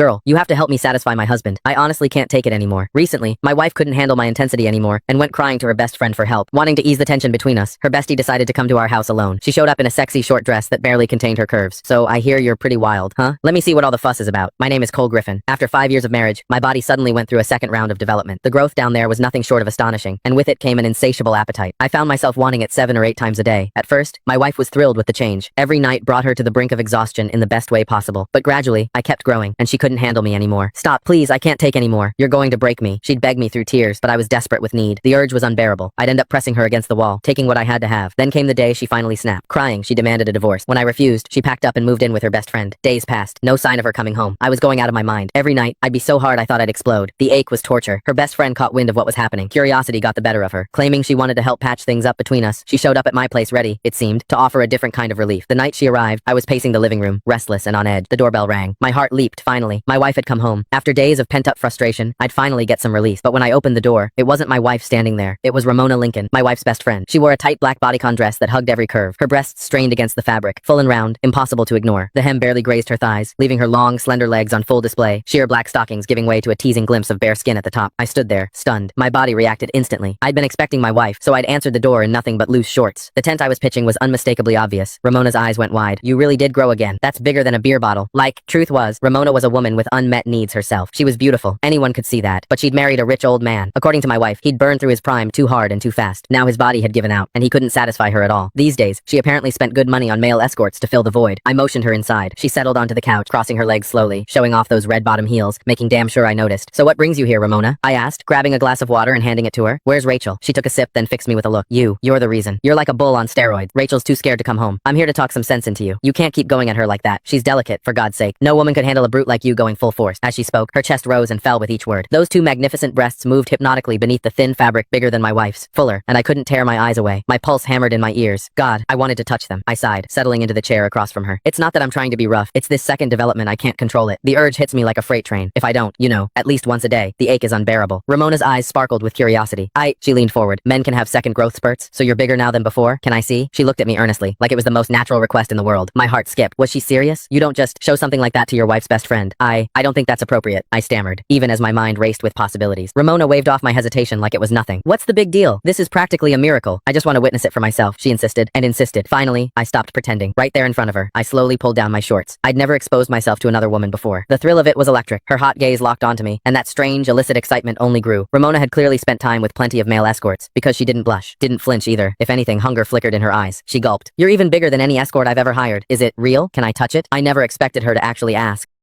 Girl, you have to help me satisfy my husband. I honestly can't take it anymore. Recently, my wife couldn't handle my intensity anymore and went crying to her best friend for help. Wanting to ease the tension between us, her bestie decided to come to our house alone. She showed up in a sexy short dress that barely contained her curves. So I hear you're pretty wild, huh? Let me see what all the fuss is about. My name is Cole Griffin. After 5 years of marriage, my body suddenly went through a second round of development. The growth down there was nothing short of astonishing, and with it came an insatiable appetite. I found myself wanting it 7 or 8 times a day. At first, my wife was thrilled with the change. Every night brought her to the brink of exhaustion in the best way possible. But gradually, I kept growing, and she couldn't handle me anymore. Stop, please, I can't take anymore. You're going to break me. She'd beg me through tears, but I was desperate with need. The urge was unbearable. I'd end up pressing her against the wall, taking what I had to have. Then came the day she finally snapped. Crying, she demanded a divorce. When I refused, she packed up and moved in with her best friend. Days passed. No sign of her coming home. I was going out of my mind. Every night, I'd be so hard I thought I'd explode. The ache was torture. Her best friend caught wind of what was happening. Curiosity got the better of her. Claiming she wanted to help patch things up between us, she showed up at my place ready, it seemed, to offer a different kind of relief. The night she arrived, I was pacing the living room, restless and on edge. The doorbell rang. My heart leaped, finally. My wife had come home. After days of pent-up frustration, I'd finally get some release. But when I opened the door, it wasn't my wife standing there. It was Ramona Lincoln, my wife's best friend. She wore a tight black bodycon dress that hugged every curve. Her breasts strained against the fabric, full and round, impossible to ignore. The hem barely grazed her thighs, leaving her long, slender legs on full display, sheer black stockings giving way to a teasing glimpse of bare skin at the top. I stood there, stunned. My body reacted instantly. I'd been expecting my wife, so I'd answered the door in nothing but loose shorts. The tent I was pitching was unmistakably obvious. Ramona's eyes went wide. You really did grow again. That's bigger than a beer bottle. Truth was, Ramona was a woman with unmet needs herself. She was beautiful. Anyone could see that. But she'd married a rich old man. According to my wife, he'd burned through his prime too hard and too fast. Now his body had given out, and he couldn't satisfy her at all. These days, she apparently spent good money on male escorts to fill the void. I motioned her inside. She settled onto the couch, crossing her legs slowly, showing off those red bottom heels, making damn sure I noticed. So what brings you here, Ramona? I asked, grabbing a glass of water and handing it to her. Where's Rachel? She took a sip, then fixed me with a look. You're the reason. You're like a bull on steroids. Rachel's too scared to come home. I'm here to talk some sense into you. You can't keep going at her like that. She's delicate, for God's sake. No woman could handle a brute like you going full force. As she spoke, her chest rose and fell with each word. Those two magnificent breasts moved hypnotically beneath the thin fabric bigger than my wife's, fuller, and I couldn't tear my eyes away. My pulse hammered in my ears. God, I wanted to touch them. I sighed, settling into the chair across from her. It's not that I'm trying to be rough. It's this second development I can't control it. The urge hits me like a freight train. If I don't, at least once a day, the ache is unbearable. Ramona's eyes sparkled with curiosity. She leaned forward. Men can have second growth spurts, so you're bigger now than before? Can I see? She looked at me earnestly, like it was the most natural request in the world. My heart skipped. Was she serious? You don't just show something like that to your wife's best friend. I don't think that's appropriate, I stammered, even as my mind raced with possibilities. Ramona waved off my hesitation like it was nothing. What's the big deal? This is practically a miracle. I just want to witness it for myself, she insisted, and insisted. Finally, I stopped pretending. Right there in front of her, I slowly pulled down my shorts. I'd never exposed myself to another woman before. The thrill of it was electric. Her hot gaze locked onto me, and that strange, illicit excitement only grew. Ramona had clearly spent time with plenty of male escorts, because she didn't blush, didn't flinch either. If anything, hunger flickered in her eyes. She gulped. You're even bigger than any escort I've ever hired. Is it real? Can I touch it? I never expected her to actually ask.